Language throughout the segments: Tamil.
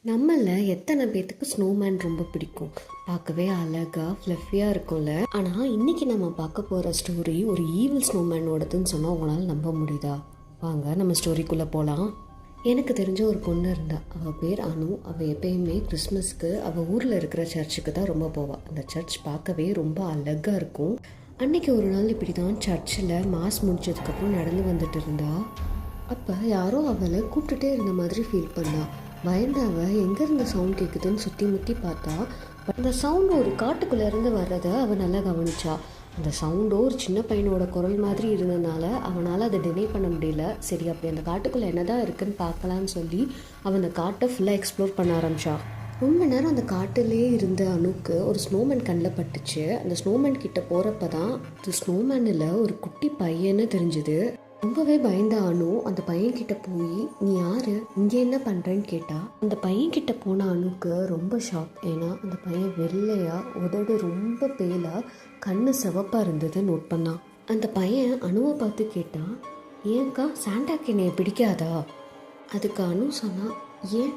நம்மள எத்தனை பேத்துக்கு ஸ்னோமேன் ரொம்ப பிடிக்கும். பார்க்கவே அழகா ஃப்ளஃபியாக இருக்கும்ல. ஆனால் இன்னைக்கு நம்ம பார்க்க போகிற ஸ்டோரி ஒரு ஈவில் ஸ்னோமேனோடதுன்னு சொன்னால் உங்களால் நம்ப முடியுதா? வாங்க நம்ம ஸ்டோரிக்குள்ளே போகலாம். எனக்கு தெரிஞ்ச ஒரு பொண்ணு இருந்தா. அவள் பேர் அனு. அவள் எப்பயுமே கிறிஸ்மஸ்க்கு அவள் ஊரில் இருக்கிற சர்ச்சுக்கு தான் ரொம்ப போவாள். அந்த சர்ச் பார்க்கவே ரொம்ப அழகாக இருக்கும். அன்னைக்கு ஒரு நாள் இப்படி தான் சர்ச்சில் மாஸ் முடிச்சதுக்கப்புறம் நடந்து வந்துட்டு இருந்தா. அப்போ யாரோ அவளை கூப்பிட்டுட்டே இருந்த மாதிரி ஃபீல் பண்ணா. பயந்தாவ எங்கேருந்து சவுண்ட் கேட்குதுன்னு சுற்றி முற்றி பார்த்தா அந்த சவுண்டு ஒரு காட்டுக்குள்ளேருந்து வர்றதை அவள் நல்லா கவனிச்சா. அந்த சவுண்டோ ஒரு சின்ன பையனோட குரல் மாதிரி இருந்ததுனால அவனால் அதை டினை பண்ண முடியல. சரி, அப்படி அந்த காட்டுக்குள்ளே என்னதான் இருக்குன்னு பார்க்கலான்னு சொல்லி அவன் அந்த காட்டை ஃபுல்லாக எக்ஸ்ப்ளோர் பண்ண ஆரம்பிச்சா. ரொம்ப நேரம் அந்த காட்டிலே இருந்த அணுக்கு ஒரு ஸ்னோமேன் கண்ணில் பட்டுச்சு. அந்த ஸ்னோமேன் கிட்ட போகிறப்ப தான் அந்த ஸ்னோமேனில் ஒரு குட்டி பையன்னு தெரிஞ்சுது. ரொம்பவே பயந்த அனு அந்த பையன்கிட்ட போய், நீ யாரு, இங்கே என்ன பண்ணுறேன்னு கேட்டா. அந்த பையன்கிட்ட போன அணுக்கு ரொம்ப ஷாக். ஏன்னா அந்த பையன் வெள்ளையா, உதடு ரொம்ப பேலா, கண்ணு சிவப்பாக இருந்ததை நோட் பண்ணான். அந்த பையன் அணுவை பார்த்து கேட்டான், ஏன்க்கா சாண்டாக்கு என்னைய பிடிக்காதா? அதுக்கு அனு சொன்னா, ஏன்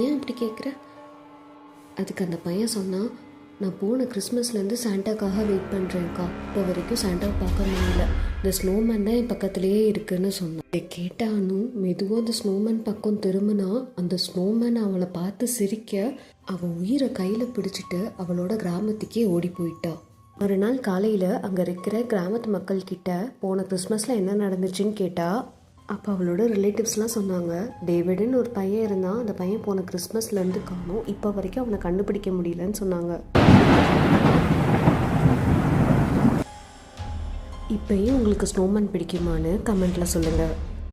ஏன் அப்படி கேட்குற? அதுக்கு அந்த பையன் சொன்னான், நான் போன கிறிஸ்மஸ்லேருந்து சாண்டாக்காக வெயிட் பண்ணுறேன்க்கா. இப்போ வரைக்கும் சாண்டாவை பார்க்க முடியல. இந்த ஸ்னோமேன் தான் என் பக்கத்துலேயே இருக்குன்னு சொன்னான். இதை கேட்டானும் மெதுவாக அந்த ஸ்னோமேன் பக்கம் திரும்பினா அந்த ஸ்னோமேன் அவளை பார்த்து சிரிக்க அவள் உயிரை கையில் பிடிச்சிட்டு அவளோட கிராமத்துக்கே ஓடி போயிட்டா. ஒரு நாள் காலையில் அங்கே இருக்கிற கிராமத்து மக்கள்கிட்ட போன கிறிஸ்மஸில் என்ன நடந்துச்சுன்னு கேட்டா. அப்போ அவளோட ரிலேட்டிவ்ஸ்லாம் சொன்னாங்க, டேவிடுன்னு ஒரு பையன் இருந்தான். அந்த பையன் போன கிறிஸ்மஸ்லேருந்து காணோம். இப்போ வரைக்கும் அவனை கண்டுபிடிக்க முடியலன்னு சொன்னாங்க. இப்போயும் உங்களுக்கு ஸ்னோமேன் பிடிக்குமான்னு கமெண்ட்டில் சொல்லுங்கள்.